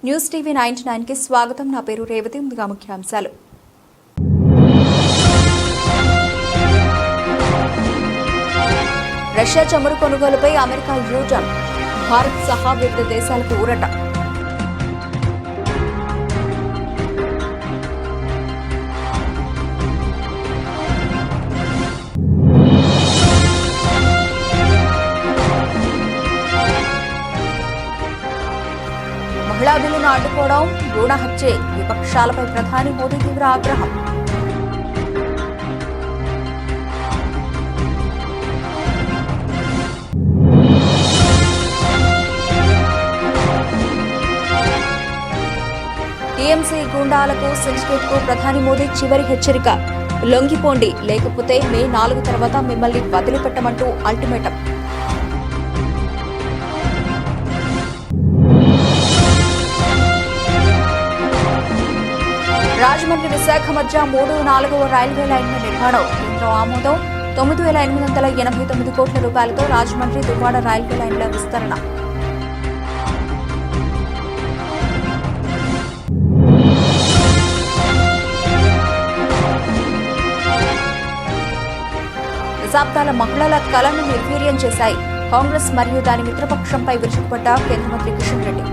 News TV 99 కి స్వాగతం. నా పేరు రేవతి. ముందుగా ముఖ్యాంశాలు. రష్యా చమురు కొనుగోలుపై అమెరికా యూటర్న్, భారత్ సహా వివిధ దేశాలకు ఊరట. మహిళా బిల్లును అడ్డుకోవడం భ్రూణ హత్యే, విపక్షాలపై ప్రధాని మోదీ తీవ్ర ఆగ్రహం. టీఎంసీ గూండాలకు సిండికేట్ కు ప్రధాని మోదీ చివరి హెచ్చరిక. లొంగిపోండి, లేకపోతే మే 4 తర్వాత మిమ్మల్ని వదిలిపెట్టమంటూ అల్టిమేటం. రాజమండ్రి విశాఖ మధ్య 3-4వ రైల్వే లైన్ల నిర్మాణం కేంద్ర ఆమోదం. 9,889 కోట్ల రూపాయలతో రాజమండ్రి దువ్వాడ రైల్వే లైన్ల విస్తరణ. దశాబ్దాల మహిళల కలను నిర్వీర్యం చేశాయి. కాంగ్రెస్ మరియు దాని మిత్రపక్షంపై విరుచుకుపడ్డ కేంద్ర మంత్రి కిషన్ రెడ్డి.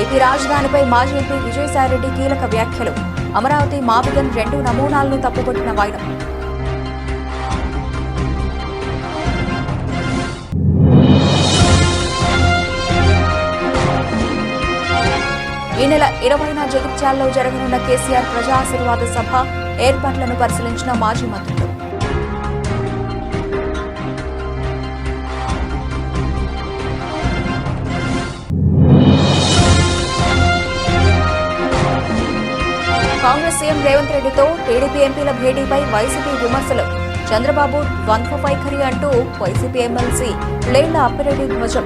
ఏపీ రాజధానిపై మాజీ ఎంపీ విజయసాయిరెడ్డి కీలక వ్యాఖ్యలు. అమరావతి మావిగన్ 2 నమూనాలను తప్పుపట్టిన వైనం. ఈ నెల 20న జగిత్యాలలో జరగనున్న కేసీఆర్ ప్రజా ఆశీర్వాద సభ ఏర్పాట్లను పరిశీలించిన మాజీ మంత్రులు. కాంగ్రెస్ సీఎం రేవంత్ రెడ్డితో టీడీపీ ఎంపీల భేటీపై వైసీపీ విమర్శలు. చంద్రబాబు ద్వంద్వ వైఖరి అంటూ వైసీపీ ఎమ్మెల్సీ లేళ్ల అప్పిరెడ్డి ధ్వజం.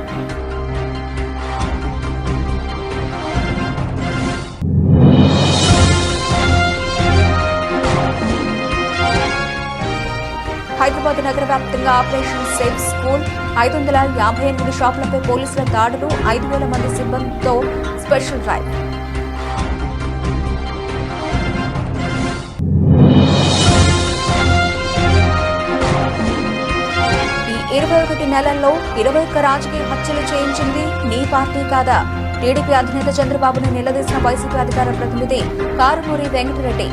హైదరాబాద్ నగర వ్యాప్తంగా ఆపరేషన్ సేఫ్ స్కూల్. 558 షాపులపై పోలీసుల దాడులు. 5,000 మంది సిబ్బందితో స్పెషల్ డ్రైవ్. ఈ 21 నెలల్లో 21 రాజకీయ హత్యలు చేయించింది నీ పార్టీ కాదా? టీడీపీ అధినేత చంద్రబాబును నిలదీసిన వైసీపీ అధికార ప్రతినిధి కారుమూరి వెంకటరెడ్డి.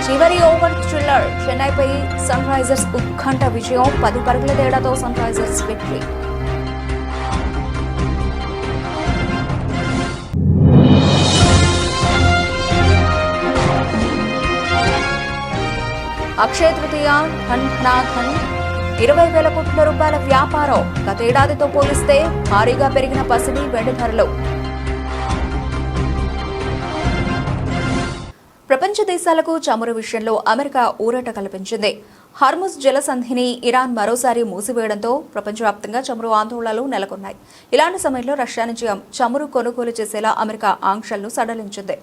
చివరి ఓవర్ థ్రిల్లర్. చెన్నైపై సన్ రైజర్స్ ఉత్కంఠ విజయం. 10 పరుగుల తేడాతో sun Risers victory. Akshaya Tritiya, Dhan ధనాధన్, 20,000 కోట్ల రూపాయల వ్యాపారం. గతేడాదితో పోలిస్తే భారీగా పెరిగిన పసిడి వెండి ధరలు. ప్రపంచ దేశాలకు చమురు విషయంలో అమెరికా ఊరట కల్పించింది. హార్ముజ్ జలసంధిని ఇరాన్ మరోసారి మూసివేయడంతో ప్రపంచవ్యాప్తంగా చమురు ఆందోళనలు నెలకొన్నాయి. ఇలాంటి సమయంలో రష్యా నుంచి చమురు కొనుగోలు చేసేలా అమెరికా ఆంక్షలను సడలించింది.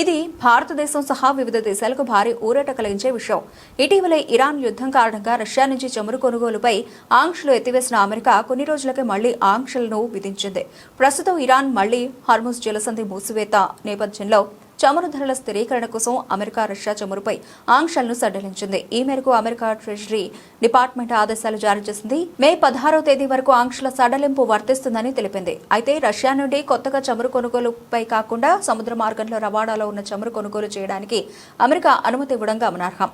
ఇది భారతదేశం సహా వివిధ దేశాలకు భారీ ఊరట కలిగించే విషయం. ఇటీవలే ఇరాన్ యుద్ధం కారణంగా రష్యా నుంచి చమురు కొనుగోలుపై ఆంక్షలు ఎత్తివేసిన అమెరికా కొన్ని రోజులకే మళ్లీ ఆంక్షలను విధించింది. ప్రస్తుతం ఇరాన్ మళ్లీ హార్ముజ్ జలసంధి మూసివేత నేపథ్యంలో చమురు ధరల స్థిరీకరణ కోసం అమెరికా రష్యా చమురుపై ఆంక్షలను సడలించింది. ఈ మేరకు అమెరికా ట్రెజరీ డిపార్ట్మెంట్ ఆదేశాలు జారీ చేసింది. మే 16వ తేదీ వరకు ఆంక్షల సడలింపు వర్తిస్తుందని తెలిపింది. అయితే రష్యా నుండి కొత్తగా చమురు కొనుగోలుపై కాకుండా సముద్ర మార్గంలో రవాణాలో ఉన్న చమురు కొనుగోలు చేయడానికి అమెరికా అనుమతి ఇవ్వడం గమనార్హం.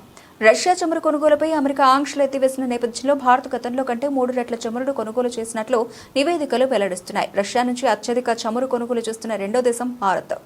రష్యా చమురు కొనుగోలుపై అమెరికా ఆంక్షలు ఎత్తివేసిన నేపథ్యంలో భారత్ గతంలో కంటే 3 రెట్ల చమురును కొనుగోలు చేసినట్లు నివేదికలు వెల్లడిస్తున్నాయి. రష్యా నుంచి అత్యధిక చమురు కొనుగోలు చేస్తున్న రెండో దేశం భారత్.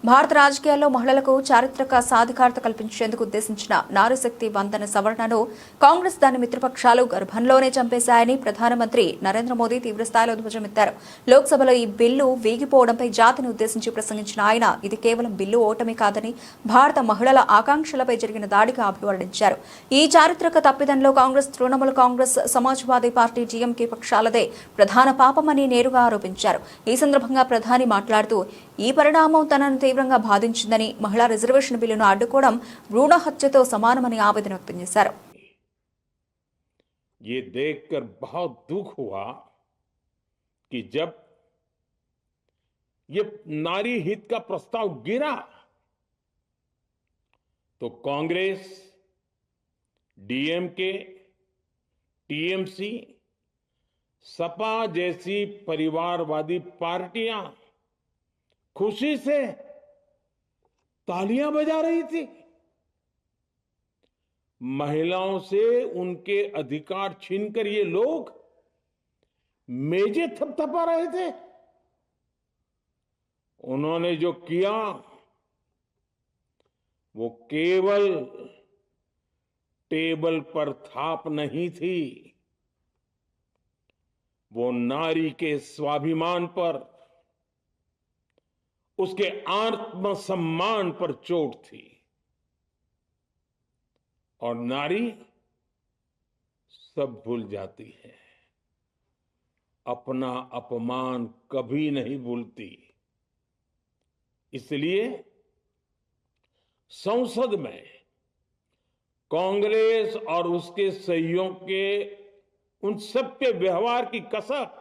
భారత రాజకీయాల్లో మహిళలకు చారిత్రక సాధికారత కల్పించేందుకు ఉద్దేశించిన నారీశక్తి వందన సవరణను కాంగ్రెస్ దాని మిత్రపక్షాలు గర్భంలోనే చంపేశాయని ప్రధానమంత్రి నరేంద్ర మోదీ తీవ్రస్థాయిలో ధ్వజమెత్తారు. లోక్సభలో ఈ బిల్లు వీగిపోవడంపై జాతిని ఉద్దేశించి ప్రసంగించిన ఆయన ఇది కేవలం బిల్లు ఓటమి కాదని భారత మహిళల ఆకాంక్షలపై జరిగిన దాడిగా అభివర్ణించారు. ఈ చారిత్రక తప్పిదంలో కాంగ్రెస్, తృణమూల్ కాంగ్రెస్, సమాజ్వాదీ పార్టీ, డీఎంకే పక్షాలదే ప్రధాన పాపమని నేరుగా ఆరోపించారు. ఈ సందర్భంగా ప్రధాని మాట్లాడుతూ ఈ పరిణామం తనను తీవ్రంగా బాధించిందని, మహిళా రిజర్వేషన్ బిల్లును అడ్డుకోవడం భ్రూణ హత్యతో సమానమని ఆవేదన వ్యక్తం చేశారు. ये देखकर बहुत दुख हुआ कि जब ये नारी हित का प्रस्ताव गिरा तो कांग्रेस, डीएमके, टीएमसी, सपा जैसी परिवारवादी पार्टियां खुशी से तालियां बजा रही थी. महिलाओं से उनके अधिकार छीनकर ये लोग मेजे थपथपा रहे थे. उन्होंने जो किया वो केवल टेबल पर थाप नहीं थी, वो नारी के स्वाभिमान पर, उसके आत्मसम्मान पर चोट थी. और नारी सब भूल जाती है, अपना अपमान कभी नहीं भूलती. इसलिए संसद में कांग्रेस और उसके सहयोग के उन सबके व्यवहार की कसक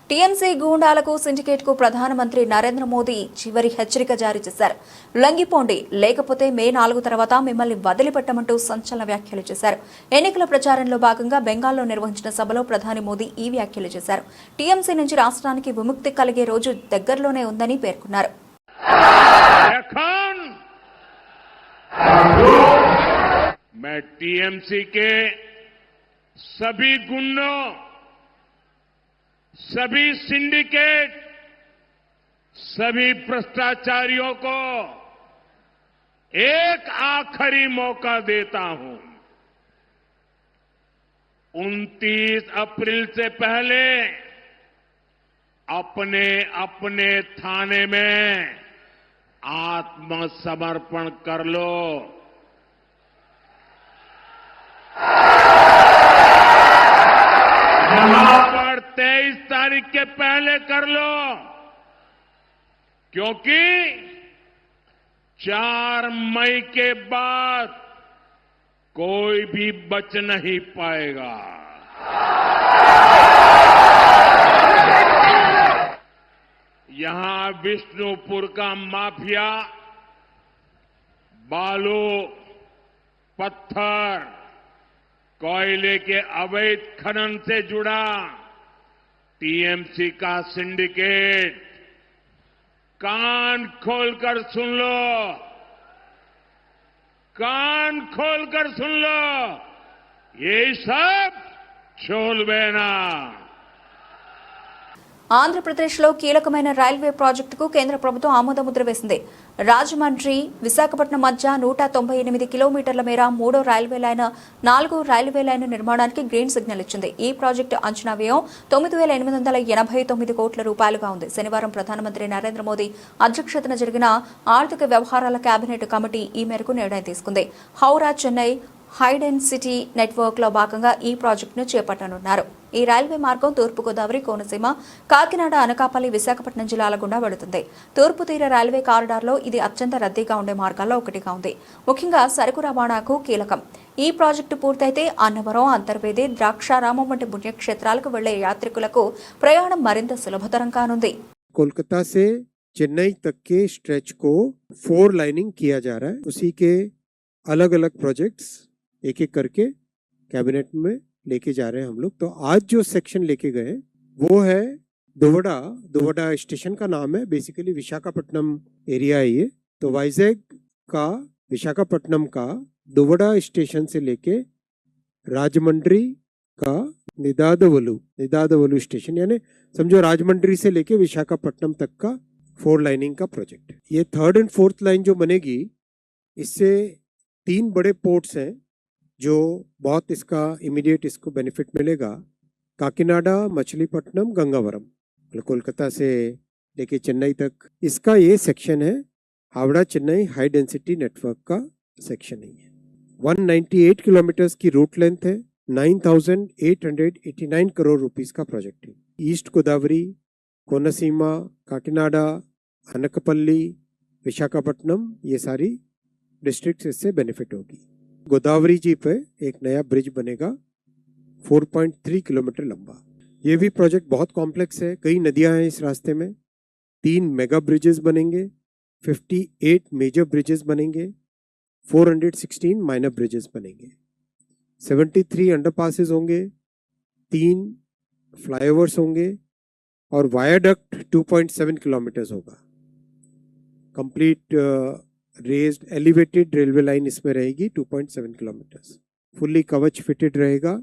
టీఎంసీ గూండాలకు, సిండికేట్ కు ప్రధానమంత్రి నరేంద్ర మోదీ చివరి హెచ్చరిక జారీ చేశారు. లొంగిపోండి, లేకపోతే మే 4 తర్వాత మిమ్మల్ని వదిలిపెట్టమంటూ సంచలన వ్యాఖ్యలు చేశారు. ఎన్నికల ప్రచారంలో భాగంగా బెంగాల్లో నిర్వహించిన సభలో ప్రధాని మోదీ ఈ వ్యాఖ్యలు చేశారు. టీఎంసీ నుంచి రాష్ట్రానికి విముక్తి కలిగే రోజు దగ్గరలోనే ఉందని పేర్కొన్నారు. मैं टीएमसी के सभी गुंडों, सभी सिंडिकेट, सभी भ्रष्टाचारियों को एक आखिरी मौका देता हूं. 29 अप्रैल से पहले अपने अपने थाने में आत्मसमर्पण कर लो. यहां पर 23 तारीख के पहले कर लो, क्योंकि 4 मई के बाद कोई भी बच नहीं पाएगा. यहां विष्णुपुर का माफिया बालू, पत्थर, कोयले के अवैध खनन से जुड़ा टीएमसी का सिंडिकेट, कान खोलकर सुन लो, कान खोलकर सुन लो, ये सब छोड़बेना. ఆంధ్రప్రదేశ్లో కీలకమైన రైల్వే ప్రాజెక్టుకు కేంద్ర ప్రభుత్వం ఆమోదముద్ర వేసింది. రాజమండ్రి, విశాఖపట్నం మధ్య 198 కిలోమీటర్ల మేర 3వ రైల్వే లైన్, 4వ రైల్వే లైన్ నిర్మాణానికి గ్రీన్ సిగ్నల్ ఇచ్చింది. ఈ ప్రాజెక్టు అంచనా వ్యయం 9,889 కోట్ల రూపాయలుగా ఉంది. శనివారం ప్రధానమంత్రి నరేంద్ర మోదీ అధ్యక్షతన జరిగిన ఆర్థిక వ్యవహారాల కేబినెట్ కమిటీ ఈ మేరకు నిర్ణయం తీసుకుంది. హౌరా, చెన్నై హైడెన్సిటీ నెట్వర్క్ లో భాగంగా ఈ ప్రాజెక్టును చేపట్టనున్నారు. ఈ రైల్వే మార్గం తూర్పుగోదావరి, కోనసీమ, కాకినాడ, అనకాపల్లి, విశాఖపట్నం జిల్లాల గుండా వెళుతుంది. తూర్పు తీర రైల్వే కారిడార్లో ఇది అత్యంత రద్దీగా ఉండే మార్గాల్లో ఒకటిగా ఉంది. ముఖ్యంగా సరుకు రవాణాకు కీలకం. ఈ ప్రాజెక్టు పూర్తయితే అన్నవరం, అంతర్వేది, ద్రాక్షారామం వంటి పుణ్యక్షేత్రాలకు వెళ్లే యాత్రికులకు ప్రయాణం మరింత సులభతరం కానుంది. कोलकाता से चेन्नई तक के स्ट्रेच को 4 लाइनिंग किया जा रहा है. उसी के अलग अलग प्रोजेक्ट्स एक एक करके कैबिनेट में लेके जा रहे हैं हम लोग. तो आज जो सेक्शन लेके गए वो है दोवड़ा स्टेशन का नाम है. बेसिकली विशाखापट्टनम एरिया है ये. तो वाइजैग का, विशाखापट्टनम का दोवड़ा स्टेशन से लेके राजमंड्री का निदादवलु स्टेशन, यानी समझो राजमंड्री से लेके विशाखापट्टनम तक का 4 लाइनिंग का प्रोजेक्ट। ये 3rd and 4th लाइन जो बनेगी, इससे 3 बड़े पोर्ट्स हैं जो बहुत इसका इमीडिएट इसको बेनिफिट मिलेगा। काकीनाडा, मछलीपट्टनम, गंगावरम, कोलकाता से लेके चेन्नई तक इसका ये सेक्शन है। Howrah Chennai high density network का सेक्शन है। 198 किलोमीटर्स की रूट लेंथ है। 9,889 करोड़ रुपीस का प्रोजेक्ट है। ईस्ट गोदावरी, कोनसीमा, काकीनाडा, अनकपल्ली, विशाखापट्टनम, ये सारी डिस्ट्रिक्ट्स इससे बेनिफिट होगी। गोदावरी जी पे एक नया ब्रिज बनेगा 4.3 किलोमीटर लंबा। ये भी प्रोजेक्ट बहुत कॉम्प्लेक्स है, कई नदियां हैं इस रास्ते में। 3 मेगा ब्रिजेस बनेंगे, 58 मेजर ब्रिजेस बनेंगे, 416 माइनर ब्रिजेस बनेंगे, 73 अंडरपासेस होंगे, 3 फ्लाईओवर्स होंगे और वायाडक्ट 2.7 किलोमीटर्स होगा। Complete raised elevated railway line इसमें रहेगी 2.7 किलोमीटर्स। फुल्ली कवच फिटेड रहेगा।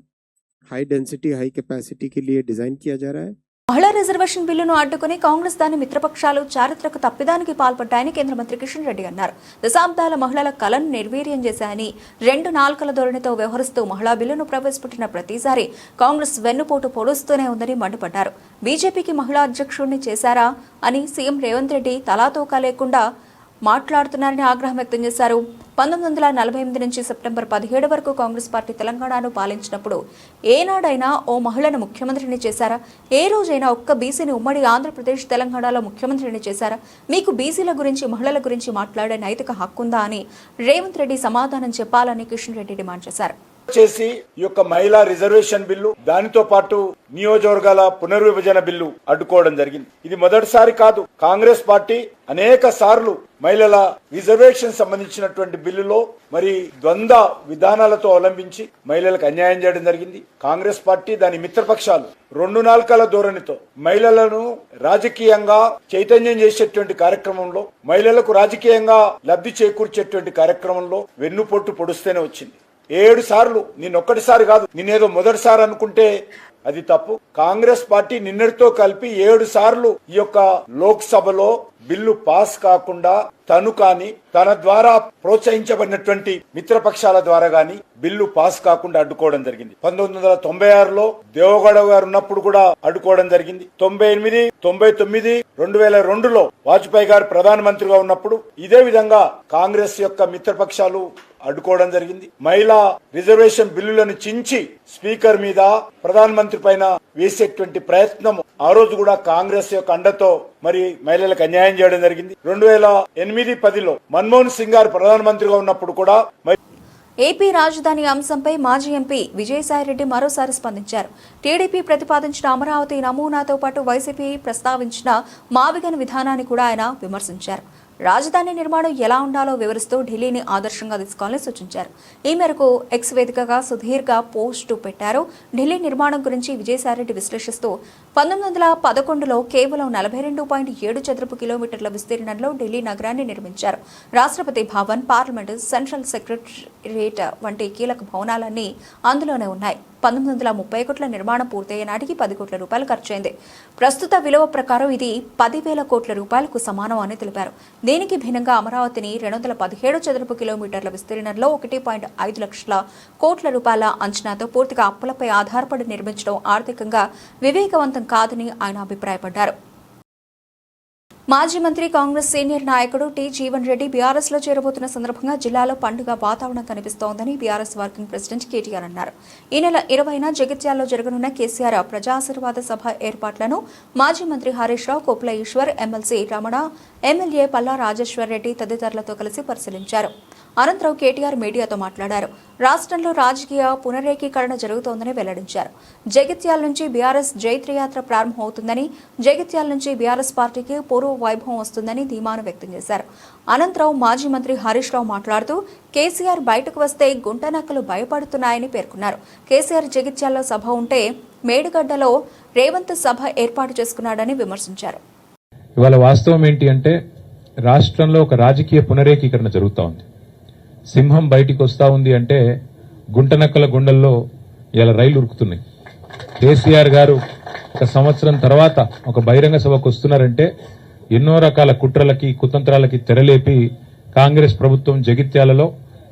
हाई डेंसिटी हाई कैपेसिटी के लिए डिजाइन किया जा रहा है। మహిళా రిజర్వేషన్ బిల్లును అడ్డుకుని కాంగ్రెస్ దాని మిత్రపక్షాలు చారిత్రక తప్పిదానికి పాల్పడ్డాయని కేంద్ర మంత్రి కిషన్ రెడ్డి అన్నారు. దశాబ్దాల మహిళల కలను నిర్వీర్యం చేశాయని, 2 నాల్కల ధోరణితో వ్యవహరిస్తూ మహిళా బిల్లును ప్రవేశపెట్టిన ప్రతిసారి కాంగ్రెస్ వెన్నుపోటు పొడుస్తూనే ఉందని మండిపడ్డారు. బీజేపీకి మహిళా అధ్యక్షుడిని చేశారా అని సీఎం రేవంత్ రెడ్డి తలాతోకా లేకుండా మాట్లాడుతున్నారని ఆగ్రహం వ్యక్తం చేశారు. 1948 నుంచి సెప్టెంబర్ 17 వరకు కాంగ్రెస్ పార్టీ తెలంగాణను పాలించినప్పుడు ఏనాడైనా ఓ మహిళను ముఖ్యమంత్రిని చేశారా? ఏ రోజైనా ఒక్క బీసీని ఉమ్మడి ఆంధ్రప్రదేశ్, తెలంగాణలో ముఖ్యమంత్రిని చేశారా? మీకు బీసీల గురించి, మహిళల గురించి మాట్లాడే నైతిక హక్కుందా అని రేవంత్ రెడ్డి సమాధానం చెప్పాలని కిషన్ రెడ్డి డిమాండ్ చేశారు. చేసి ఈ యొక్క మహిళా రిజర్వేషన్ బిల్లు, దానితో పాటు నియోజకవర్గాల పునర్విభజన బిల్లు అడ్డుకోవడం జరిగింది. ఇది మొదటిసారి కాదు. కాంగ్రెస్ పార్టీ అనేక సార్లు మహిళల రిజర్వేషన్ సంబంధించినటువంటి బిల్లులో మరి ద్వంద్వ విధానాలతో అవలంబించి మహిళలకు అన్యాయం చేయడం జరిగింది. కాంగ్రెస్ పార్టీ దాని మిత్రపక్షాలు 2 నాల్కల ధోరణితో మహిళలను రాజకీయంగా చైతన్యం చేసేటువంటి కార్యక్రమంలో, మహిళలకు రాజకీయంగా లబ్ధి చేకూర్చేటువంటి కార్యక్రమంలో వెన్నుపోటు పొడుస్తూనే వచ్చింది. 7 సార్లు, నిన్నొక్కటిసారి కాదు, నిన్నేదో మొదటిసారి అనుకుంటే అది తప్పు. కాంగ్రెస్ పార్టీ నిన్నటితో కలిపి 7 సార్లు ఈ యొక్క లోక్సభలో బిల్లు పాస్ కాకుండా తను కాని తన ద్వారా ప్రోత్సహించబడినటువంటి మిత్రపక్షాల ద్వారా గాని బిల్లు పాస్ కాకుండా అడ్డుకోవడం జరిగింది. 1996లో దేవగౌడ గారు ఉన్నప్పుడు కూడా అడ్డుకోవడం జరిగింది. 98, 99, 2002లో వాజ్పేయి గారు ప్రధానమంత్రిగా ఉన్నప్పుడు ఇదే విధంగా కాంగ్రెస్ యొక్క మిత్రపక్షాలు అడ్డుకోవడం జరిగింది. మహిళా రిజర్వేషన్ బిల్లులను చించి స్పీకర్ మీద, ప్రధానమంత్రి పైన వేసేటువంటి ప్రయత్నం ఆ రోజు కూడా కాంగ్రెస్ యొక్క అండతో మరి మహిళలకు అన్యాయం చేయడం జరిగింది. 2008-10లో మన్మోహన్ సింగ్ గారు ప్రధానమంత్రిగా ఉన్నప్పుడు కూడా ఏపీ రాజధాని అంశంపై మాజీ ఎంపీ విజయసాయిరెడ్డి మరోసారి స్పందించారు. టీడీపీ ప్రతిపాదించిన అమరావతి నమూనాతో పాటు వైసీపీ ప్రస్తావించిన మావిగన్ విధానాన్ని కూడా ఆయన విమర్శించారు. రాజధాని నిర్మాణం ఎలా ఉండాలో వివరిస్తూ ఢిల్లీని ఆదర్శంగా తీసుకోవాలని సూచించారు. ఈ మేరకు ఎక్స్ వేదికగా సుదీర్ఘ పోస్టు పెట్టారు. ఢిల్లీ నిర్మాణం గురించి విజయసాయిరెడ్డి విశ్లేషిస్తూ 1911లో కేవలం 42.7 చదరపు కిలోమీటర్ల విస్తీర్ణంలో ఢిల్లీ నగరాన్ని నిర్మించారు. Rashtrapati Bhavan, parliament, central secretariat వంటి కీలక భవనాలన్నీ అందులోనే ఉన్నాయి. 1930 కోట్ల నిర్మాణం పూర్తయ్యే నాటికి 10 కోట్ల రూపాయలు ఖర్చయింది. ప్రస్తుత విలువ ప్రకారం ఇది 10,000 కోట్ల రూపాయలకు సమానం అని తెలిపారు. దీనికి భిన్నంగా అమరావతిని 217 చదరపు కిలోమీటర్ల విస్తీర్ణంలో 1.5 లక్షల కోట్ల రూపాయల అంచనాతో పూర్తిగా అప్పులపై ఆధారపడి నిర్మించడం ఆర్థికంగా వివేకవంతం కాదని ఆయన అభిప్రాయపడ్డారు. మాజీ మంత్రి, కాంగ్రెస్ సీనియర్ నాయకుడు టి జీవన్ రెడ్డి బీఆర్ఎస్ లో చేరబోతున్న సందర్భంగా జిల్లాలో పండుగ వాతావరణం కనిపిస్తోందని బీఆర్ఎస్ వర్కింగ్ ప్రెసిడెంట్ కేటీఆర్ అన్నారు. ఈ నెల 20న జగిత్యాలలో జరగనున్న కేసీఆర్ ప్రజాశీర్వాద సభ ఏర్పాట్లను మాజీ మంత్రి హరీష్ రావు, కొప్పుల ఈశ్వర్, ఎమ్మెల్సీ రమణ, ఎమ్మెల్యే పల్లా రాజేశ్వర్ రెడ్డి తదితరులతో కలిసి పరిశీలించారు. అనంతరం కేటీఆర్ మీడియాతో మాట్లాడారు. రాష్ట్రంలో రాజకీయ పునరేకీకరణ జరుగుతోందని వెల్లడించారు. జగిత్యాల నుంచి బీఆర్ఎస్ జైత్రయాత్ర ప్రారంభమవుతుందని, జగిత్యాల నుంచి బీఆర్ఎస్ పార్టీకి పూర్వ వైభవం వస్తుందని ధీమాను వ్యక్తం చేశారు. అనంతరం మాజీ మంత్రి హరీష్ రావు మాట్లాడుతూ కేసీఆర్ బయటకు వస్తే గుంటనక్కలు భయపడుతున్నాయని పేర్కొన్నారు. కేసీఆర్ జగిత్యాలలో సభ ఉంటే మేడిగడ్డలో రేవంత్ సభ ఏర్పాటు చేసుకున్నాడని విమర్శించారు. ఇవాళ వాస్తవం ఏంటి అంటే రాష్ట్రంలో ఒక రాజకీయ పునరేకీకరణ జరుగుతూ ఉంది. సింహం బయటికి వస్తా ఉంది అంటే గుంటనక్కల గుండెల్లో ఇలా రైలు ఉరుకుతున్నాయి. కేసీఆర్ గారు ఒక సంవత్సరం తర్వాత ఒక బహిరంగ సభకు వస్తున్నారంటే ఎన్నో రకాల కుట్రలకి కుతంత్రాలకి తెరలేపి కాంగ్రెస్ ప్రభుత్వం జగిత్యాలలో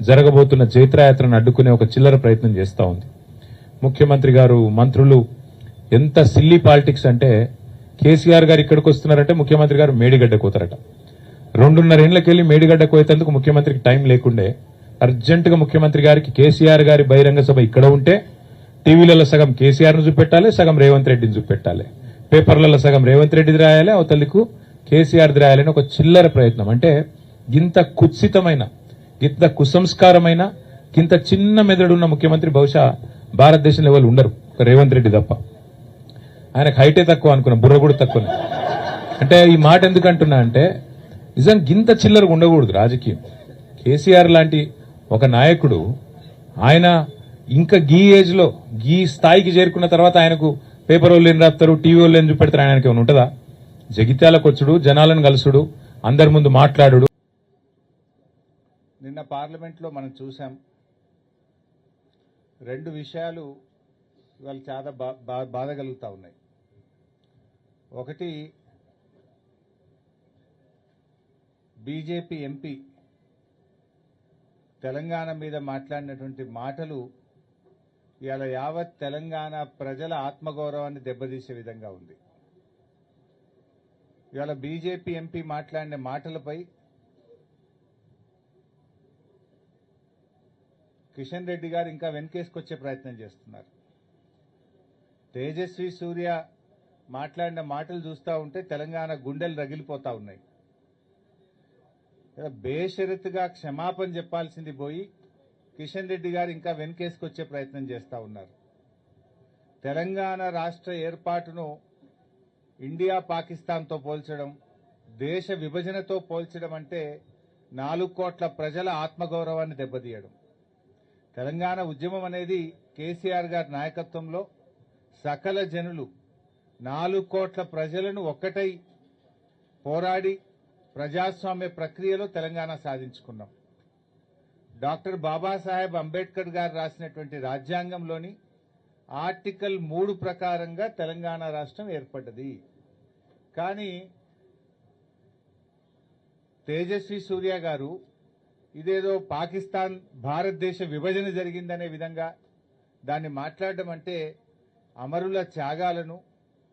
జరగబోతున్న జైత్రయాత్రను అడ్డుకునే ఒక చిల్లర ప్రయత్నం చేస్తా ఉంది. ముఖ్యమంత్రి గారు, మంత్రులు ఎంత సిల్లీ పాలిటిక్స్ అంటే కేసీఆర్ గారు ఇక్కడికి వస్తున్నారంటే ముఖ్యమంత్రి గారు మేడిగడ్డ కోతారట. 2.5 ఏళ్లకెళ్లి మేడిగడ్డ కోయేందుకు ముఖ్యమంత్రికి టైం లేకుండే అర్జెంటుగా ముఖ్యమంత్రి గారికి కేసీఆర్ గారి బహిరంగ సభ ఇక్కడ ఉంటే టీవీలలో సగం కేసీఆర్ ను చూపెట్టాలి, సగం రేవంత్ రెడ్డిని చూపెట్టాలి, పేపర్లలో సగం రేవంత్ రెడ్డిది రాయాలి, అవతలకు కేసీఆర్ ది రాయాలని ఒక చిల్లర ప్రయత్నం. అంటే గింత కుత్సితమైన, గింత కుసంస్కారమైన, గింత చిన్న మెదడున్న ముఖ్యమంత్రి బహుశా భారతదేశంలో ఎవరు ఉండరు, రేవంత్ రెడ్డి తప్ప. ఆయనకు హైటే తక్కువ అనుకున్నా, బుర్ర కూడా తక్కువ. అంటే ఈ మాట ఎందుకంటున్నా అంటే నిజం గింత చిల్లరగా ఉండకూడదు రాజకీయం. కేసీఆర్ లాంటి ఒక నాయకుడు ఆయన ఇంకా గీ ఏజ్ లో గీ స్థాయికి చేరుకున్న తర్వాత ఆయనకు పేపర్ వాళ్ళు ఏం రాపుతారు, టీవీ వాళ్ళు ఏం చూపెడతారు, ఆయనకి ఏమైనా ఉంటుందా? జగిత్యాలకు వచ్చుడు, జనాలను కలుసుడు, అందరి ముందు మాట్లాడు. నిన్న పార్లమెంట్లో మనం చూసాం, 2 విషయాలు ఇవాళ చాలా బాధ కలుగుతా ఉన్నాయి. ఒకటి, బీజేపీ ఎంపీ తెలంగాణ మీద మాట్లాడినటువంటి మాటలు ఇవాళ యావత్ తెలంగాణ ప్రజల ఆత్మగౌరవాన్ని దెబ్బతీసే విధంగా ఉంది. ఇవాళ బీజేపీ ఎంపీ మాట్లాడిన మాటలపై కిషన్ రెడ్డి గారు ఇంకా వెనకేసుకొచ్చే ప్రయత్నం చేస్తున్నారు. తేజస్వి సూర్య మాట్లాడిన మాటలు చూస్తూ ఉంటే తెలంగాణ గుండెలు రగిలిపోతా ఉన్నాయి. బేషరతుగా క్షమాపణ చెప్పాల్సింది పోయి కిషన్ రెడ్డి గారు ఇంకా వెనకేసుకొచ్చే ప్రయత్నం చేస్తూ ఉన్నారు. తెలంగాణ రాష్ట్ర ఏర్పాటును ఇండియా పాకిస్తాన్తో పోల్చడం, దేశ విభజనతో పోల్చడం అంటే 4 కోట్ల ప్రజల ఆత్మగౌరవాన్ని దెబ్బతీయడం. తెలంగాణ ఉద్యమం అనేది కేసీఆర్ గారి నాయకత్వంలో సకల జనులు 4 కోట్ల ప్రజలను ఒక్కటై పోరాడి ప్రజాస్వామ్య ప్రక్రియలో తెలంగాణ సాధించుకున్నాం. డాక్టర్ బాబాసాహెబ్ అంబేద్కర్ గారు రాసినటువంటి రాజ్యాంగంలోని ఆర్టికల్ 3 ప్రకారంగా తెలంగాణ రాష్ట్రం ఏర్పడ్డది. కానీ తేజస్వి సూర్య గారు ఇదేదో పాకిస్తాన్ భారతదేశ విభజన జరిగిందనే విధంగా దాన్ని మాట్లాడడం అంటే అమరుల త్యాగాలను,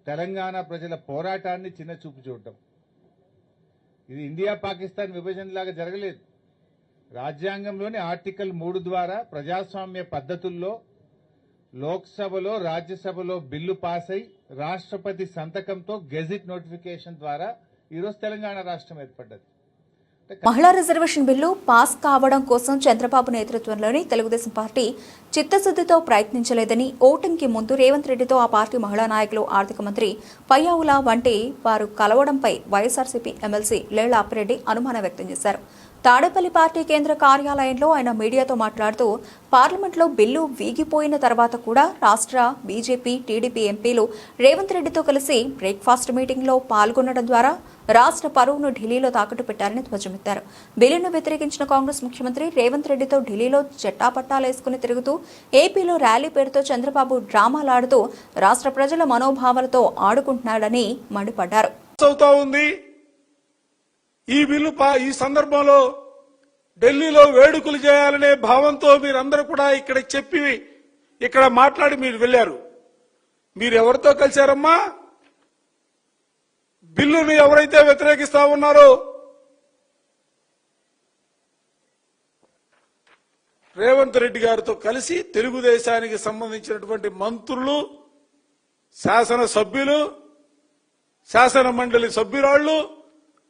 తెలంగాణ ప్రజల పోరాటాన్ని చిన్నచూపు చూడటం. ఇది ఇండియా పాకిస్తాన్ విభజనలాగా జరగలేదు. రాజ్యాంగంలోని ఆర్టికల్ 3 ద్వారా ప్రజాస్వామ్య పద్ధతుల్లో లోక్సభలో, రాజ్యసభలో బిల్లు పాస్ అయి రాష్ట్రపతి సంతకంతో గెజిట్ నోటిఫికేషన్ ద్వారా ఈరోజు తెలంగాణ రాష్ట్రం ఏర్పడ్డది. మహిళా రిజర్వేషన్ బిల్లు పాస్ కావడం కోసం చంద్రబాబు నేతృత్వంలోని తెలుగుదేశం పార్టీ చిత్తశుద్దితో ప్రయత్నించలేదని, ఓటింగ్ కి ముందు రేవంత్ రెడ్డితో ఆ పార్టీ మహిళా నాయకులు, ఆర్థిక మంత్రి పయ్యావుల వంటి వారు కలవడంపై వైఎస్ఆర్సీపీ ఎమ్మెల్సీ లేళ్ల అప్పిరెడ్డి అనుమానం వ్యక్తం చేశారు. తాడేపల్లి పార్టీ కేంద్ర కార్యాలయంలో ఆయన మీడియాతో మాట్లాడుతూ, పార్లమెంట్లో బిల్లు వీగిపోయిన తర్వాత కూడా రాష్ట్ర బీజేపీ, టీడీపీ ఎంపీలు రేవంత్ రెడ్డితో కలిసి బ్రేక్ఫాస్ట్ మీటింగ్లో పాల్గొనడం ద్వారా రాష్ట్ర పరువును ఢిల్లీలో తాకట్టు పెట్టారని ధ్వజమెత్తారు. బిల్లును వ్యతిరేకించిన కాంగ్రెస్ ముఖ్యమంత్రి రేవంత్ రెడ్డితో ఢిల్లీలో చెట్టాపట్టాలేసుకుని తిరుగుతూ ఏపీలో ర్యాలీ పేరుతో చంద్రబాబు డ్రామాలాడుతూ రాష్ట్ర ప్రజల మనోభావాలతో ఆడుకుంటున్నాడని మండిపడ్డారు. ఈ బిల్లు ఈ సందర్భంలో ఢిల్లీలో వేడుకలు చేయాలనే భావంతో మీరందరూ కూడా ఇక్కడ చెప్పి ఇక్కడ మాట్లాడి మీరు వెళ్లారు. మీరు ఎవరితో కలిశారమ్మా? బిల్లును ఎవరైతే వ్యతిరేకిస్తా ఉన్నారో రేవంత్ రెడ్డి గారితో కలిసి తెలుగుదేశానికి సంబంధించినటువంటి మంత్రులు, శాసనసభ్యులు, శాసన మండలి సభ్యురాళ్లు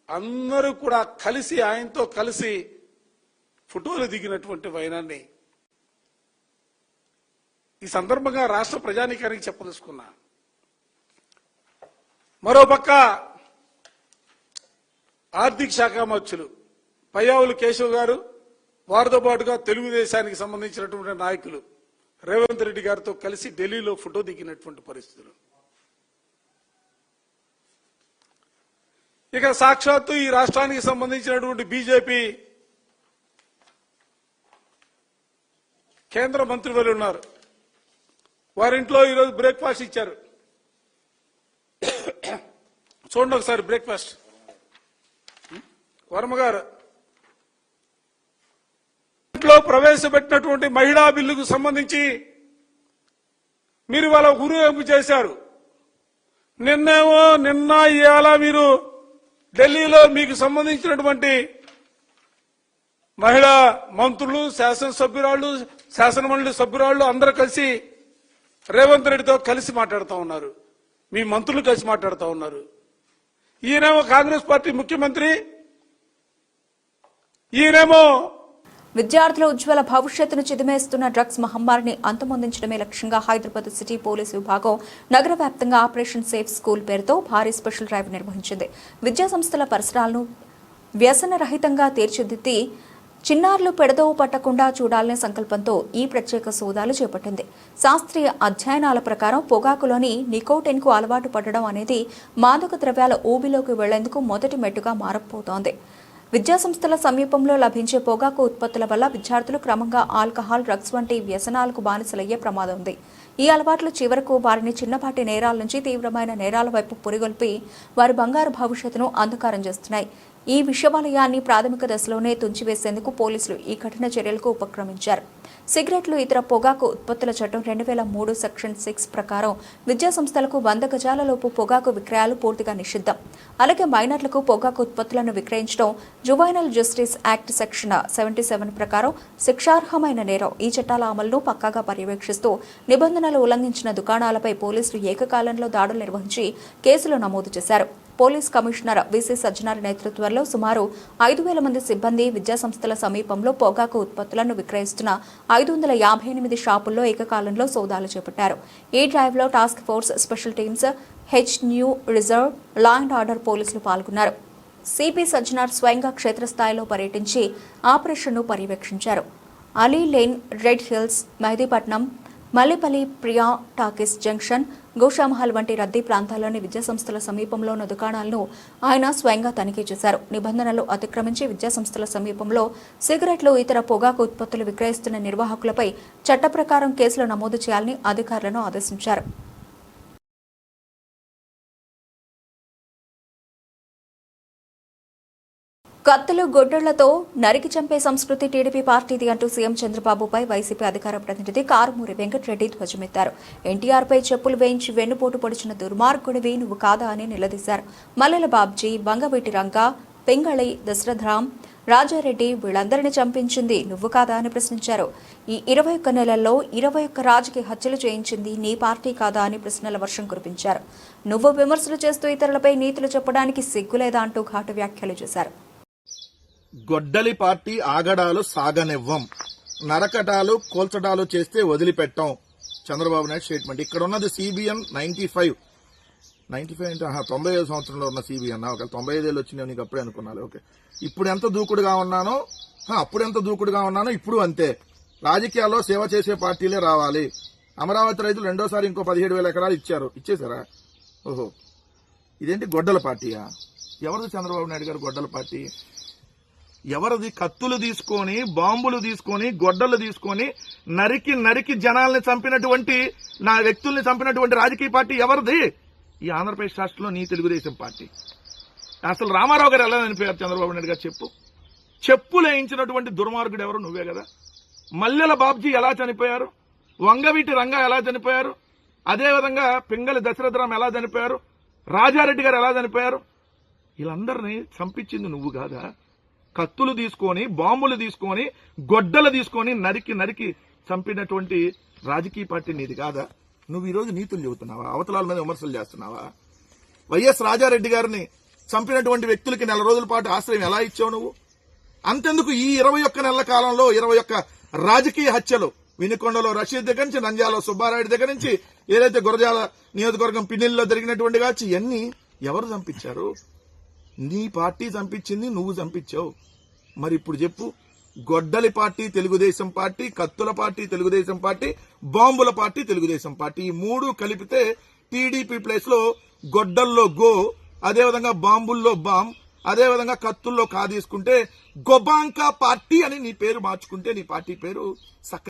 అందరూ కూడా కలిసి ఆయనతో కలిసి ఫోటోలు దిగినటువంటి వైనాన్ని ఈ సందర్భంగా రాష్ట్ర ప్రజానీకానికి చెప్పదలుచుకున్నా. మరోపక్క ఆర్థిక శాఖ మంత్రులు పయ్యావుల కేశవ్ గారు, వారితో పాటుగా తెలుగుదేశానికి సంబంధించినటువంటి నాయకులు రేవంత్ రెడ్డి గారితో కలిసి ఢిల్లీలో ఫోటో దిగినటువంటి పరిస్థితులు. ఇక సాక్షాత్తు ఈ రాష్ట్రానికి సంబంధించినటువంటి బీజేపీ కేంద్ర మంత్రివర్యులు ఉన్నారు. వారింట్లో ఈరోజు బ్రేక్ఫాస్ట్ ఇచ్చారు. చూడండి ఒకసారి బ్రేక్ఫాస్ట్. వర్మ గారు ఇంట్లో ప్రవేశపెట్టినటువంటి మహిళా బిల్లుకు సంబంధించి మీరు వాళ్ళ ఊరేగింపు చేశారు. నిన్న ఇవాళ మీరు ఢిల్లీలో మీకు సంబంధించినటువంటి మహిళా మంత్రులు, శాసనసభ్యురాళ్లు, శాసనమండలి సభ్యురాళ్లు అందరూ కలిసి రేవంత్ రెడ్డితో కలిసి మాట్లాడుతూ ఉన్నారు. మీ మంత్రులు కలిసి మాట్లాడుతూ ఉన్నారు. ఈయనేమో కాంగ్రెస్ పార్టీ ముఖ్యమంత్రి, ఈయనేమో విద్యార్థుల ఉజ్వల భవిష్యత్తును చిదిమేస్తున్న డ్రగ్స్ మహమ్మారిని అంతమొందించడమే లక్ష్యంగా హైదరాబాద్ సిటీ పోలీసు విభాగం నగర వ్యాప్తంగా ఆపరేషన్ సేఫ్ స్కూల్ పేరుతో భారీ స్పెషల్ డ్రైవ్ నిర్వహించింది. విద్యా సంస్థల పరిసరాలను వ్యసన రహితంగా తీర్చిదిద్ది చిన్నారులు పెడదోవ పట్టకుండా చూడాలనే సంకల్పంతో ఈ ప్రత్యేక సోదాలు చేపట్టింది. శాస్త్రీయ అధ్యయనాల ప్రకారం పొగాకులోని నికోటిన్ కు అలవాటు పడడం అనేది మాదక ద్రవ్యాల ఊబిలోకి వెళ్లేందుకు మొదటి మెట్టుగా మారబోతోంది. విద్యాసంస్థల సమీపంలో లభించే పొగాకు ఉత్పత్తుల వల్ల విద్యార్థులు క్రమంగా ఆల్కహాల్, డ్రగ్స్ వంటి వ్యసనాలకు బానిసలయ్యే ప్రమాదం ఉంది. ఈ అలవాట్లు చివరకు వారిని చిన్నపాటి నేరాల నుంచి తీవ్రమైన నేరాల వైపు పురిగొల్పి వారి బంగారు భవిష్యత్తును అంధకారం చేస్తున్నాయి. ఈ విషవలయాన్ని ప్రాథమిక దశలోనే తుంచివేసేందుకు పోలీసులు ఈ కఠిన చర్యలకు ఉపక్రమించారు. సిగరెట్లు, ఇతర పొగాకు ఉత్పత్తుల చట్టం 2003 సెక్షన్ 6 ప్రకారం విద్యాసంస్థలకు 100 గజాలలోపు పొగాకు విక్రయాలు పూర్తిగా నిషిద్ధం. అలాగే మైనర్లకు పొగాకు ఉత్పత్తులను విక్రయించడం జువైనల్ జస్టిస్ యాక్ట్ సెక్షన్ 77 ప్రకారం శిక్షార్హమైన నేరం. ఈ చట్టాల అమలును పక్కాగా పర్యవేక్షిస్తూ నిబంధనలు ఉల్లంఘించిన దుకాణాలపై పోలీసులు ఏకకాలంలో దాడులు నిర్వహించి కేసులు నమోదు చేశారు. పోలీస్ కమిషనర్ విసి సజ్జనార్ నేతృత్వంలో సుమారు 5,000 మంది సిబ్బంది విద్యాసంస్థల సమీపంలో పొగాకు ఉత్పత్తులను విక్రయిస్తున్న 558 షాపుల్లో ఏకకాలంలో సోదాలు చేపట్టారు. ఈ డ్రైవ్లో task force, special teams, new reserve, law and order పోలీసులు పాల్గొన్నారు. సిపి సజ్జనార్ స్వయంగా క్షేత్రస్థాయిలో పర్యటించి ఆపరేషన్ను పర్యవేక్షించారు. Ali lane, Red Hills, Mehdipatnam, Mallepally, Priya talkies junction, Goshamahal వంటి రద్దీ ప్రాంతాల్లోని విద్యాసంస్థల సమీపంలో ఉన్న దుకాణాలను ఆయన స్వయంగా తనిఖీ చేశారు. నిబంధనలు అతిక్రమించి విద్యాసంస్థల సమీపంలో సిగరెట్లు, ఇతర పొగాకు ఉత్పత్తులు విక్రయిస్తున్న నిర్వాహకులపై చట్ట ప్రకారం కేసులు నమోదు చేయాలని అధికారులను ఆదేశించారు. కత్తులు, గొడ్డళ్లతో నరికి చంపే సంస్కృతి టీడీపీ పార్టీది అంటూ సీఎం చంద్రబాబుపై వైసీపీ అధికార ప్రతినిధి కారుమూరి వెంకటరెడ్డి ధ్వజమెత్తారు. ఎన్టీఆర్పై చెప్పులు వేయించి వెన్నుపోటు పొడిచిన దుర్మార్గుడివి నువ్వు కాదా అని నిలదీశారు. మల్లెల బాబ్జీ, బంగవీటి రంగా, పెంగళి, దశరథరాం, రాజారెడ్డి వీళ్ళందరినీ చంపించింది నువ్వు కాదా అని ప్రశ్నించారు. ఈ 21 నెలల్లో 21 రాజకీయ హత్యలు చేయించింది నీ పార్టీ కాదా అని ప్రశ్నల వర్షం కురిపించారు. నువ్వు విమర్శలు చేస్తూ ఇతరులపై నీతులు చెప్పడానికి సిగ్గులేదా అంటూ ఘాటు వ్యాఖ్యలు చేశారు. గొడ్డలి పార్టీ ఆగడాలు సాగనివ్వం, నరకటాలు కోల్చడాలు చేస్తే వదిలిపెట్టాం. చంద్రబాబు నాయుడు స్టేట్మెంట్. ఇక్కడ ఉన్నది సిబిఎన్ 95 అంటే 95 సంవత్సరంలో ఉన్న సిబిఎన్. ఒక 95 ఏళ్ళు వచ్చినాయి నీకు అప్పుడే అనుకున్నాను. ఓకే, ఇప్పుడు ఎంత దూకుడుగా ఉన్నానో ఇప్పుడు అంతే. రాజకీయాల్లో సేవ చేసే పార్టీలే రావాలి. అమరావతి రైతులు రెండోసారి ఇంకో 17,000 ఎకరాలు ఇచ్చేశారా? ఓహో, ఇదేంటి గొడ్డల పార్టీయా? ఎవరిది చంద్రబాబు నాయుడు గారు గొడ్డల పార్టీ? ఎవరిది? కత్తులు తీసుకొని, బాంబులు తీసుకొని, గొడ్డలు తీసుకొని నరికి జనాల్ని చంపినటువంటి, నా వ్యక్తుల్ని చంపినటువంటి రాజకీయ పార్టీ ఎవరిది? ఈ ఆంధ్రప్రదేశ్ రాష్ట్రంలో నీ తెలుగుదేశం పార్టీ. అసలు రామారావు గారు ఎలా చనిపోయారు చంద్రబాబు నాయుడు గారు? చెప్పులు వేయించినటువంటి దుర్మార్గుడు ఎవరు? నువ్వే కదా. మల్లెల బాబ్జీ ఎలా చనిపోయారు? వంగవీటి రంగా ఎలా చనిపోయారు? అదేవిధంగా పింగళి దశరథరాం ఎలా చనిపోయారు? రాజారెడ్డి గారు ఎలా చనిపోయారు? వీళ్ళందరినీ చంపించింది నువ్వు కాదా? కత్తులు తీసుకొని, బాంబులు తీసుకొని, గొడ్డలు తీసుకొని నరికి చంపినటువంటి రాజకీయ పార్టీ నీది కాదా? నువ్వు ఈరోజు నీతులు చెబుతున్నావా? అవతలాల మీద విమర్శలు చేస్తున్నావా? వైఎస్ రాజారెడ్డి గారిని చంపినటువంటి వ్యక్తులకి 4 రోజుల పాటు ఆశ్రయం ఎలా ఇచ్చావు నువ్వు? అంతెందుకు ఈ 21 నెలల కాలంలో 21 రాజకీయ హత్యలు, వినుకొండలో రషీద్ దగ్గర నుంచి, నంద్యాలలో సుబ్బారాయుడు దగ్గర నుంచి, ఏదైతే గురజాల నియోజకవర్గం పిన్నెల్లో జరిగినటువంటి కాచి ఇవన్నీ ఎవరు చంపించారు? నీ పార్టీ చంపించింది, నువ్వు చంపించావు. మరి ఇప్పుడు చెప్పు, గొడ్డలి పార్టీ తెలుగుదేశం పార్టీ, కత్తుల పార్టీ తెలుగుదేశం పార్టీ, బాంబుల పార్టీ తెలుగుదేశం పార్టీ, ఈ 3 కలిపితే టీడీపీ ప్లేస్ లో గొడ్డల్లో గో, అదేవిధంగా బాంబుల్లో బాంబ్, అదేవిధంగా కత్తుల్లో కా తీసుకుంటే గొబాంకా పార్టీ అని నీ పేరు మార్చుకుంటే నీ పార్టీ పేరు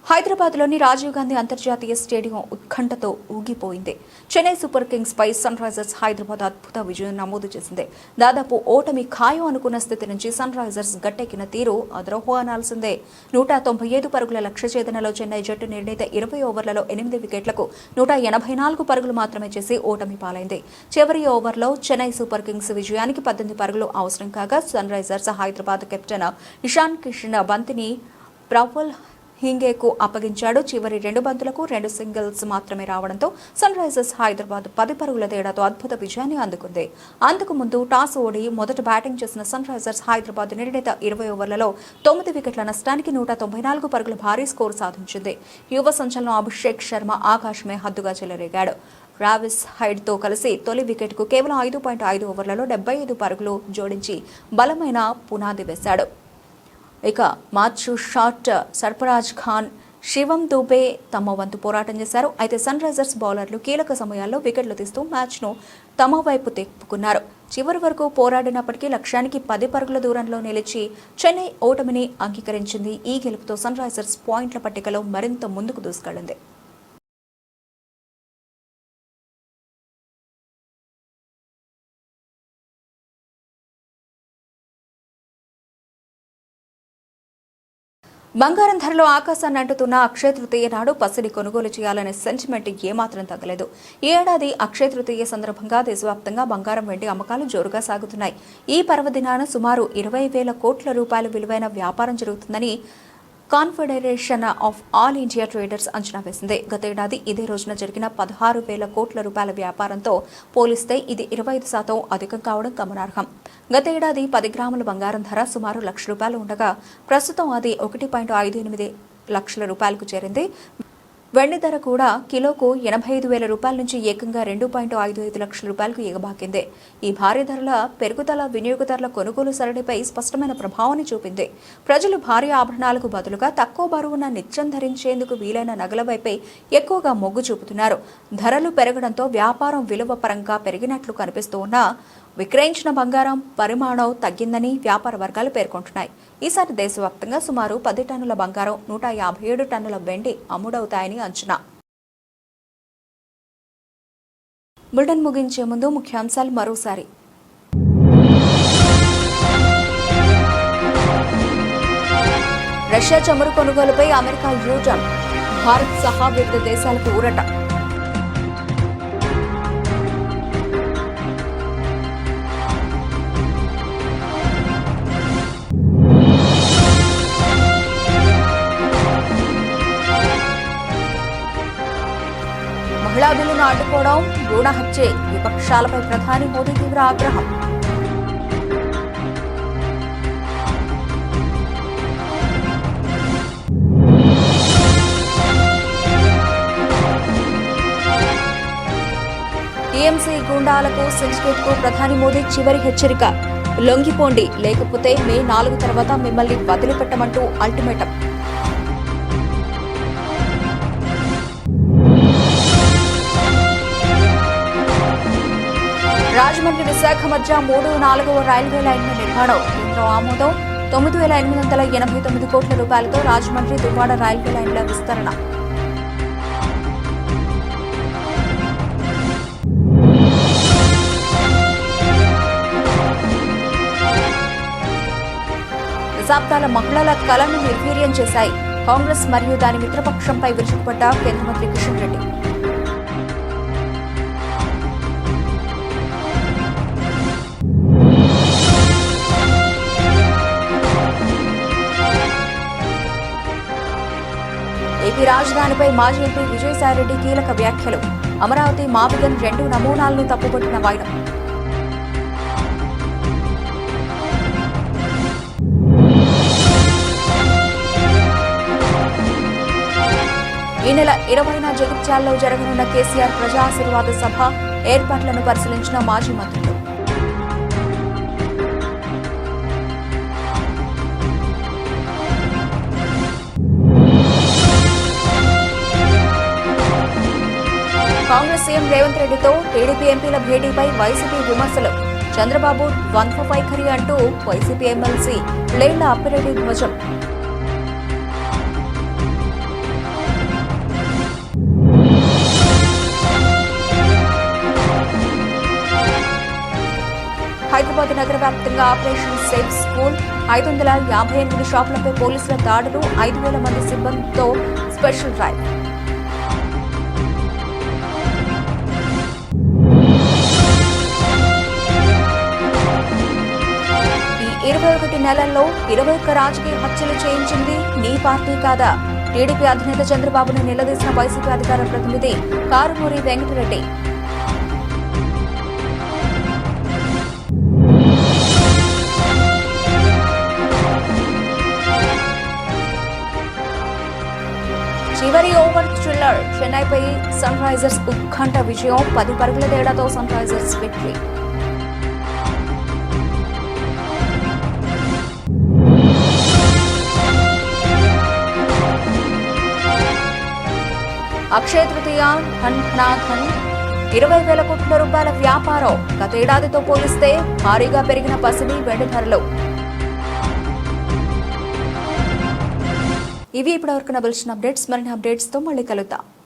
హైదరాబాద్ లోని రాజీవ్ గాంధీ అంతర్జాతీయ స్టేడియం ఉత్కంఠతో ఊగిపోయింది. చెన్నై సూపర్ కింగ్స్ పై సన్ రైజర్స్ హైదరాబాద్ అద్భుత విజయం నమోదు చేసింది. దాదాపు ఓటమి ఖాయం అనుకున్న స్థితి నుంచి సన్ రైజర్స్ గట్టెక్కిన తీరు అదరహో అనాల్సిందే. 195 పరుగుల లక్ష్య ఛేదనలో చెన్నై జట్టు నిర్ణీత 20 ఓవర్లలో 8 వికెట్లకు 184 పరుగులు మాత్రమే చేసి ఓటమి పాలైంది. చివరి ఓవర్లో చెన్నై సూపర్ కింగ్స్ విజయానికి 18 పరుగులు అవసరం కాగా sunrisers Hyderabad captain Ishan Kishan బంతిని ప్రఫుల్ హింగేకు అప్పగించాడు. చివరి 2 బంతులకు 2 సింగిల్స్ మాత్రమే రావడంతో సన్ రైజర్స్ హైదరాబాద్ 10 పరుగుల తేడాతో అద్భుత విజయాన్ని అందుకుంది. అంతకు ముందు టాస్ ఓడి మొదట బ్యాటింగ్ చేసిన సన్ రైజర్స్ హైదరాబాద్ నిర్ణీత 20 ఓవర్లలో 9 వికెట్ల నష్టానికి 194 పరుగుల భారీ స్కోరు సాధించింది. యువ సంచలనం అభిషేక్ శర్మ ఆకాశమే హద్దుగా చెలరేగాడు. రావిస్ హైడ్తో కలిసి తొలి వికెట్కు కేవలం 5.5 ఓవర్లలో 75 పరుగులు జోడించి బలమైన పునాది వేశాడు. ఇక మార్చు షాట్ సర్ఫరాజ్ ఖాన్, శివం దూబే తమ వంతు పోరాటం చేశారు. అయితే సన్ రైజర్స్ బౌలర్లు కీలక సమయాల్లో వికెట్లు తీస్తూ మ్యాచ్ను తమ వైపు తిప్పుకున్నారు. చివరి వరకు పోరాడినప్పటికీ లక్ష్యానికి 10 పరుగుల దూరంలో నిలిచి చెన్నై ఓటమిని అంగీకరించింది. ఈ గెలుపుతో సన్ రైజర్స్ పాయింట్ల పట్టికలో మరింత ముందుకు దూసుకెళ్లింది. బంగారం ధరలో ఆకాశాన్ని అంటుతున్న అక్షయ తృతీయ నాడు పసిడి కొనుగోలు చేయాలనే సెంటిమెంట్ ఏమాత్రం తగ్గలేదు. ఈ ఏడాది అక్షయ తృతీయ సందర్భంగా దేశవ్యాప్తంగా బంగారం వెండి అమ్మకాలు జోరుగా సాగుతున్నాయి. ఈ పర్వదినాన సుమారు 20,000 కోట్ల రూపాయల విలువైన వ్యాపారం జరుగుతుందని confederation of all India traders అంచనా వేసింది. గతేడాది ఇదే రోజున జరిగిన 16,000 కోట్ల రూపాయల వ్యాపారంతో పోలిస్తే ఇది 25% అధికం కావడం గమనార్హం. గతేడాది 10 గ్రాముల బంగారం ధర సుమారు ₹1,00,000 ఉండగా ప్రస్తుతం అది 1.58 లక్షల రూపాయలకు చేరింది. వెండి ధర కూడా కిలోకు 85,000 రూపాయల నుంచి ఏకంగా 2.55 లక్షల రూపాయలకు ఎగబాకింది. ఈ భారీ ధరల పెరుగుదల వినియోగదారుల కొనుగోలు సరళిపై స్పష్టమైన ప్రభావాన్ని చూపింది. ప్రజలు భారీ ఆభరణాలకు బదులుగా తక్కువ బరువున నిత్యం ధరించేందుకు వీలైన నగల వైపే ఎక్కువగా మొగ్గు చూపుతున్నారు. ధరలు పెరగడంతో వ్యాపారం విలువ పరంగా పెరిగినట్లు కనిపిస్తూ ఉన్నా విక్రయించిన బంగారం పరిమాణం తగ్గిందని వ్యాపార వర్గాలు పేర్కొంటున్నాయి. ఈసారి దేశవ్యాప్తంగా సుమారు 10 టన్నుల బంగారం, 157 టన్నుల వెండి అమ్ముడవుతాయని అంచనా. బులెటిన్ ముగించే ముందు ముఖ్యాంశాలు మరోసారి. రష్యా చమురు కొనుగోలుపై అమెరికా యూటర్న్, భారత్ సహా వివిధ దేశాలకు ఊరట. మహిళా బిల్లును అడ్డుకోవడం భ్రూణ హత్యే, విపక్షాలపై ప్రధాని మోదీ తీవ్ర ఆగ్రహం. టీఎంసీ గూండాలకు సిండికేట్ కు ప్రధాని మోదీ చివరి హెచ్చరిక. లొంగిపోండి, లేకపోతే మే 4 తర్వాత మిమ్మల్ని వదిలిపెట్టమంటూ అల్టిమేటం. రాజమండ్రి విశాఖ మధ్య 3వ 4వ రైల్వే లైన్ల నిర్మాణం కేంద్రం ఆమోదం. 9,889 కోట్ల రూపాయలతో రాజమండ్రి దువ్వాడ రైల్వే లైన్ల విస్తరణ. దశాబ్దాల మహిళల కలను నిర్వీర్యం చేశాయి. కాంగ్రెస్ మరియు దాని మిత్రపక్షంపై విరుచుకుపడ్డ కేంద్ర మంత్రి కిషన్ రెడ్డి. ఏపీ రాజధానిపై మాజీ ఎంపీ విజయసాయిరెడ్డి కీలక వ్యాఖ్యలు. అమరావతి మావిగన్ 2 నమూనాలను తప్పుపట్టిన వైనం. ఈ నెల 20న జగిత్యాలలో జరగనున్న కేసీఆర్ ప్రజా ఆశీర్వాద సభ ఏర్పాట్లను పరిశీలించిన మాజీ మంత్రులు. కాంగ్రెస్ సీఎం రేవంత్ రెడ్డితో టీడీపీ ఎంపీల భేటీపై వైసీపీ విమర్శలు. చంద్రబాబు ద్వంద్వ వైఖరి అంటూ వైసీపీ ఎమ్మెల్సీ లేళ్ల అప్పిరెడ్డి ధ్వజం. హైదరాబాద్ నగర వ్యాప్తంగా ఆపరేషన్ సేఫ్ స్కూల్, 558 షాపులపై పోలీసుల దాడులు, 5,000 మంది సిబ్బందితో స్పెషల్ డ్రైవ్. ఈ 21 నెలల్లో 21 రాజకీయ హత్యలు చేయించింది నీ పార్టీ కాదా? టీడీపీ అధినేత చంద్రబాబును నిలదీసిన వైసీపీ అధికార ప్రతినిధి కారుమూరి వెంకటరెడ్డి. చివరి ఓవర్ థ్రిల్లర్, చెన్నైపై సన్ రైజర్స్ ఉత్కంఠ విజయం, 10 పరుగుల తేడాతో sun Risers victory. Akshaya Tritiya, Dhan ధనాధన్, 20,000 కోట్ల రూపాయల వ్యాపారం. గతేడాదితో పోలిస్తే భారీగా పెరిగిన పసిడి, వెండి ధరలు. ఇవి ఇప్పటివరకు నా బులెటిన్ అప్డేట్స్. మరిన్ని అప్డేట్స్తో మళ్ళీ కలుద్దాం.